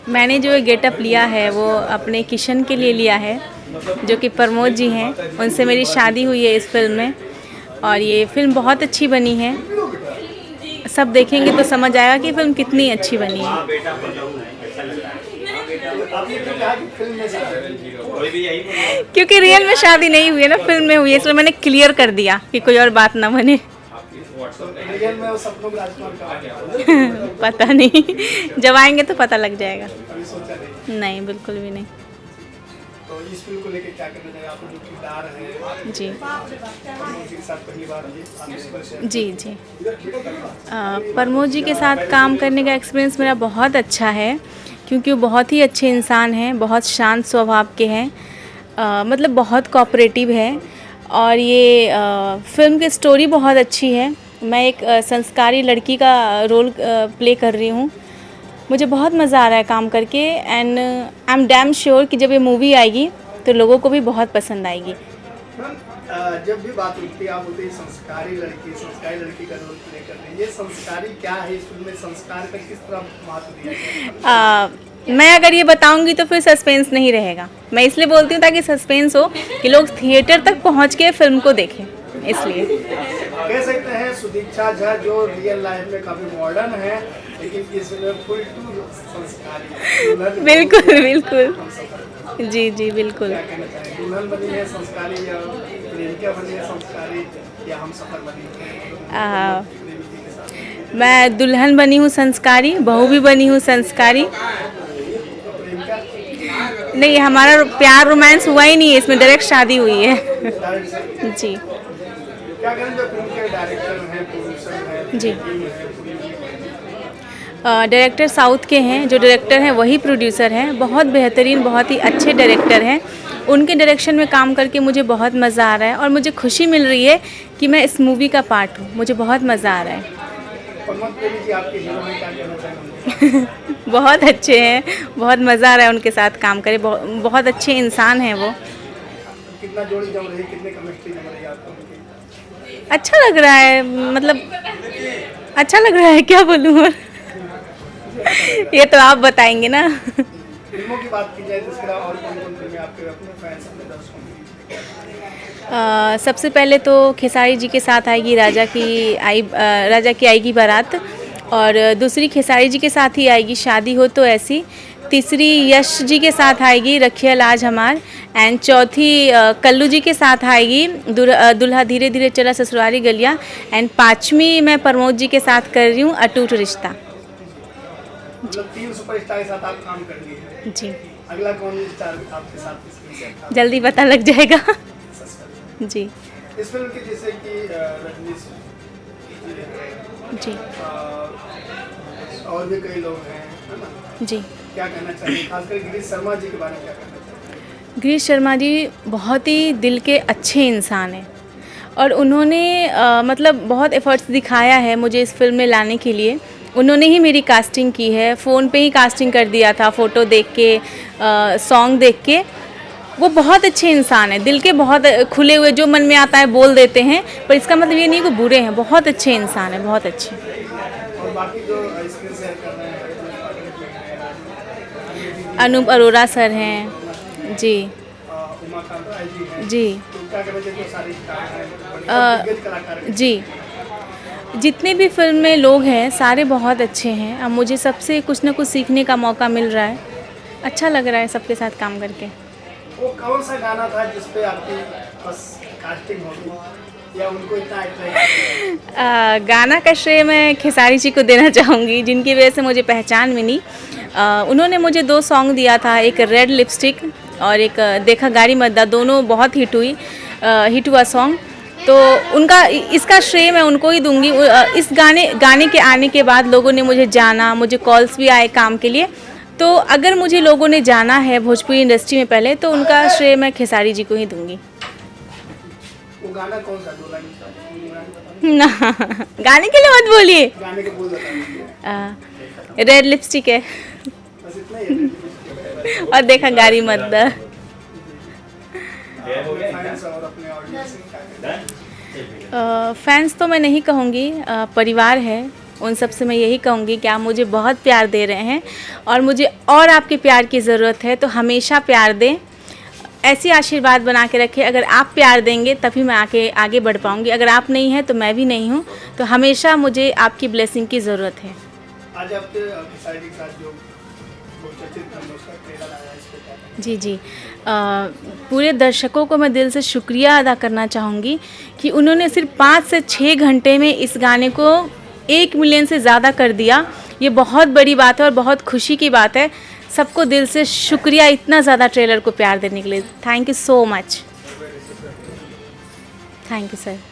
मैंने जो गेटअप लिया है वो अपने किशन के लिए लिया है, जो कि प्रमोद जी हैं। उनसे मेरी शादी हुई है इस फिल्म में, और ये फिल्म बहुत अच्छी बनी है। सब देखेंगे तो समझ आएगा कि फिल्म कितनी अच्छी बनी है। क्योंकि रियल में शादी नहीं हुई है ना, फिल्म में हुई है, इसलिए मैंने क्लियर कर दिया कि कोई और बात ना बने। रियल में वो सब लोग राजकुमार का पता नहीं, जब आएंगे तो पता लग जाएगा। अभी सोचा नहीं। नहीं, बिल्कुल भी नहीं। तो इस फिल्म को लेके क्या करना चाहिए आपको, जो किरदार है जी प्रमोद जी के साथ पहली बार ये आपने शेयर जी जी प्रमोद जी के साथ काम करने का एक्सपीरियंस मेरा बहुत अच्छा है, क्योंकि वो बहुत ही अच्छे इंसान हैं, बहुत शांत स्वभाव के हैं, मतलब बहुत कोऑपरेटिव है। और ये फिल्म की स्टोरी बहुत अच्छी है। मैं एक संस्कारी लड़की का रोल प्ले कर रही हूँ। मुझे बहुत मज़ा आ रहा है काम करके, and I am damn sure कि जब ये मूवी आएगी तो लोगों को भी बहुत पसंद आएगी। जब भी बात उठती है आप बोलते हैं संस्कारी लड़की का रोल प्ले कर रही है। ये संस्कारी क्या है इस फिल्म में, संस्कार का किस तरह महत्व दिया गया? मैं अगर ये बताऊंगी तो फिर सस्पेंस नहीं रहेगा। मैं इसलिए बोलती हूँ ताकि सस्पेंस हो कि लोग थिएटर तक पहुँच के फिल्म को देखें, इसलिए। कह सकते हैं सुदीक्षा झा जो रियल लाइफ में काफी मॉडर्न है, लेकिन इसमें फुल टू संस्कारी। बिल्कुल बिल्कुल, जी जी बिल्कुल। क्या कहना चाहेंगे, दुल्हन बनी है संस्कारी या प्रेमिका बनी है संस्कारी या हम सफर बनी है? मैं दुल्हन बनी हूँ संस्कारी, बहू भी बनी हूँ संस्कारी। नहीं, हमारा प्यार रोमांस हुआ ही नहीं है, इसमें डायरेक्ट शादी हुई है। जी क्या करें जो फिल्म के डायरेक्टर हैं, प्रोड्यूसर हैं, जी डायरेक्टर साउथ के हैं। जो डायरेक्टर हैं वही प्रोड्यूसर हैं। बहुत बेहतरीन, बहुत ही अच्छे डायरेक्टर हैं। उनके डायरेक्शन में काम करके मुझे बहुत मज़ा आ रहा है, और मुझे खुशी मिल रही है कि मैं इस मूवी का पार्ट हूँ। मुझे बहुत मज़ा आ रहा है। प्रमोद प्रेमी जी आपके हीरो हैं, क्या कहना चाहेंगे? बहुत अच्छे हैं, बहुत मज़ा आ रहा है उनके साथ काम करे। बहुत अच्छे इंसान हैं वो। कितना जोड़ी जम रही है, कितने केमिस्ट्री जम रही है आपको? अच्छा लग रहा है, मतलब अच्छा लग रहा है, क्या बोलूँ और ये तो आप बताएंगे ना। फिल्मों की बात की जाए तो इसके अलावा और कौन-कौन फिल्में आपके अपने फैंस, अपने दर्शकों के बीच? सबसे पहले तो खेसारी जी के साथ आएगी राजा की आएगी बारात, और दूसरी खेसारी जी के साथ ही आएगी शादी हो तो ऐसी। तीसरी यश जी के साथ आएगी रखिया लाज हमार, एंड चौथी कल्लू जी के साथ आएगी दुल्हा धीरे धीरे चला ससुरारी गलियां, एंड पांचवी मैं प्रमोद जी के साथ कर रही हूँ अटूट रिश्ता। मतलब 3 सुपरस्टार के साथ आप काम कर रही हैं। जी, अगला कौन स्टार आपके साथ इस फिल्म से था? जल्दी पता लग जाएगा। जी इस फिल्म के जैसे कि रजनीश जी और भी कई लोग हैं, है ना? जी क्या कहना चाहिए, खासकर गिरीश शर्मा जी के बारे में क्या कहना चाहिए? गिरीश शर्मा जी बहुत ही दिल के अच्छे इंसान हैं, और उन्होंने मतलब बहुत एफर्ट्स दिखाया है मुझे इस फिल्म में लाने के लिए। उन्होंने ही मेरी कास्टिंग की है, फ़ोन पे ही कास्टिंग कर दिया था, फ़ोटो देख के, सॉन्ग देख के। वो बहुत अच्छे इंसान हैं, दिल के बहुत खुले हुए, जो मन में आता है बोल देते हैं, पर इसका मतलब ये नहीं कि बुरे हैं, बहुत अच्छे इंसान हैं, बहुत अच्छे। और बाकी जो स्क्रीन शेयर कर रहे हैं अनूप अरोड़ा सर हैं जी। उमाकांत राय जी हैं, जी तो क्या कहना चाहिए, जो सारे स्टार हैं, दिग्गज कलाकार हैं? जी जितने भी फिल्म में लोग हैं सारे बहुत अच्छे हैं। अब मुझे सबसे कुछ ना कुछ सीखने का मौका मिल रहा है, अच्छा लग रहा है सबके साथ काम करके। वो कौन सा गाना था जिस पे आपकी बस कास्टिंग हो गई, या उनको इतना अट्रैक्ट? गाना का श्रेय मैं खेसारी जी को देना चाहूँगी, जिनकी वजह से मुझे पहचान मिली। उन्होंने मुझे 2 सॉन्ग दिया था, एक रेड लिपस्टिक और एक देखा गाड़ी मद्दा, दोनों बहुत हिट हुआ सॉन्ग। तो उनका इसका श्रेय मैं उनको ही दूंगी। इस गाने के आने के बाद लोगों ने मुझे जाना, मुझे कॉल्स भी आए काम के लिए। तो अगर मुझे लोगों ने जाना है भोजपुरी इंडस्ट्री में पहले, तो उनका श्रेय मैं खेसारी जी को ही दूंगी। वो गाना कौन सा, 2 लाइन का? ना, गाने के लिए मत बोलिए। गाने के बोल बता, रेड लिपस्टिक है बस इतना ही है। और देखा गाड़ी मद्दा। अपने फैंस और अपने ऑडियंस से क्या कहना है? फैंस तो मैं नहीं कहूँगी, परिवार है, उन सब से मैं यही कहूँगी कि आप मुझे बहुत प्यार दे रहे हैं और मुझे और आपके प्यार की ज़रूरत है, तो हमेशा प्यार दें, ऐसी आशीर्वाद बना के रखें। अगर आप प्यार देंगे तभी मैं आगे बढ़ पाऊँगी, अगर आप नहीं हैं तो मैं भी नहीं हूँ, तो हमेशा मुझे आपकी ब्लेसिंग की ज़रूरत है। आज आपके शादी के साथ जो बहुचर्चित फिल्म उसका ट्रेलर आया है, इस पे क्या कहना जी जी, पूरे दर्शकों को मैं दिल से शुक्रिया अदा करना चाहूँगी कि उन्होंने सिर्फ 5 से 6 घंटे में इस गाने को 1 मिलियन से ज़्यादा कर दिया। ये बहुत बड़ी बात है और बहुत खुशी की बात है। सबको दिल से शुक्रिया इतना ज़्यादा ट्रेलर को प्यार देने के लिए। Thank you so much. Thank you sir.